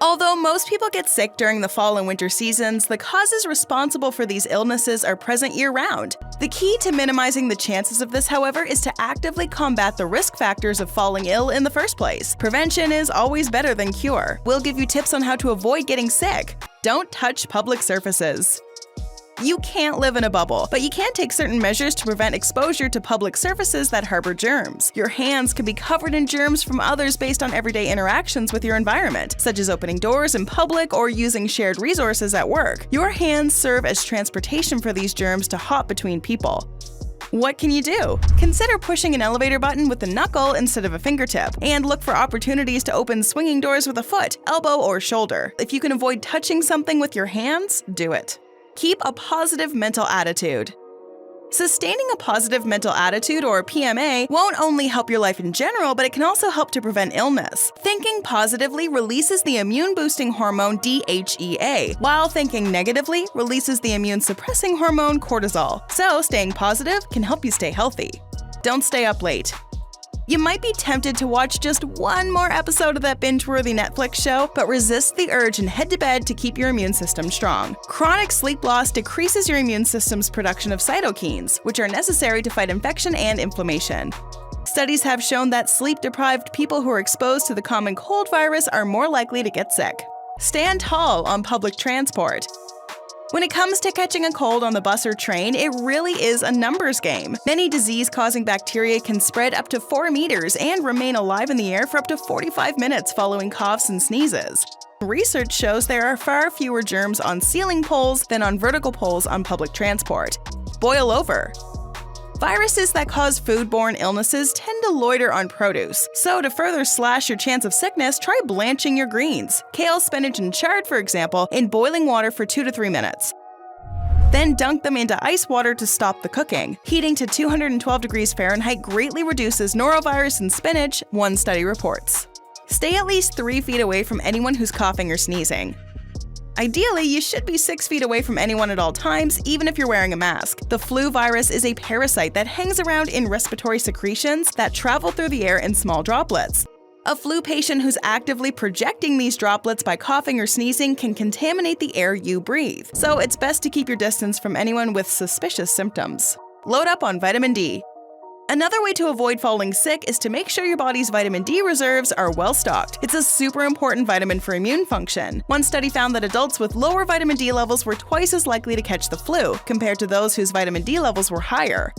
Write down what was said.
Although most people get sick during the fall and winter seasons, the causes responsible for these illnesses are present year-round. The key to minimizing the chances of this, however, is to actively combat the risk factors of falling ill in the first place. Prevention is always better than cure. We'll give you tips on how to avoid getting sick. Don't touch public surfaces. You can't live in a bubble, but you can take certain measures to prevent exposure to public surfaces that harbor germs. Your hands can be covered in germs from others based on everyday interactions with your environment, such as opening doors in public or using shared resources at work. Your hands serve as transportation for these germs to hop between people. What can you do? Consider pushing an elevator button with a knuckle instead of a fingertip, and look for opportunities to open swinging doors with a foot, elbow, or shoulder. If you can avoid touching something with your hands, do it. Keep a positive mental attitude. Sustaining a positive mental attitude, or PMA, won't only help your life in general, but it can also help to prevent illness. Thinking positively releases the immune-boosting hormone DHEA, while thinking negatively releases the immune-suppressing hormone cortisol. So, staying positive can help you stay healthy. Don't stay up late. You might be tempted to watch just one more episode of that binge-worthy Netflix show, but resist the urge and head to bed to keep your immune system strong. Chronic sleep loss decreases your immune system's production of cytokines, which are necessary to fight infection and inflammation. Studies have shown that sleep-deprived people who are exposed to the common cold virus are more likely to get sick. Stand tall on public transport. When it comes to catching a cold on the bus or train, it really is a numbers game. Many disease-causing bacteria can spread up to 4 meters and remain alive in the air for up to 45 minutes following coughs and sneezes. Research shows there are far fewer germs on ceiling poles than on vertical poles on public transport. Boil over. Viruses that cause foodborne illnesses tend to loiter on produce, so to further slash your chance of sickness, try blanching your greens, kale, spinach, and chard, for example, in boiling water for 2 to 3 minutes. Then dunk them into ice water to stop the cooking. Heating to 212 degrees Fahrenheit greatly reduces norovirus in spinach, one study reports. Stay at least 3 feet away from anyone who's coughing or sneezing. Ideally, you should be 6 feet away from anyone at all times, even if you're wearing a mask. The flu virus is a parasite that hangs around in respiratory secretions that travel through the air in small droplets. A flu patient who's actively projecting these droplets by coughing or sneezing can contaminate the air you breathe, so it's best to keep your distance from anyone with suspicious symptoms. Load up on vitamin D. Another way to avoid falling sick is to make sure your body's vitamin D reserves are well stocked. It's a super important vitamin for immune function. One study found that adults with lower vitamin D levels were twice as likely to catch the flu, compared to those whose vitamin D levels were higher.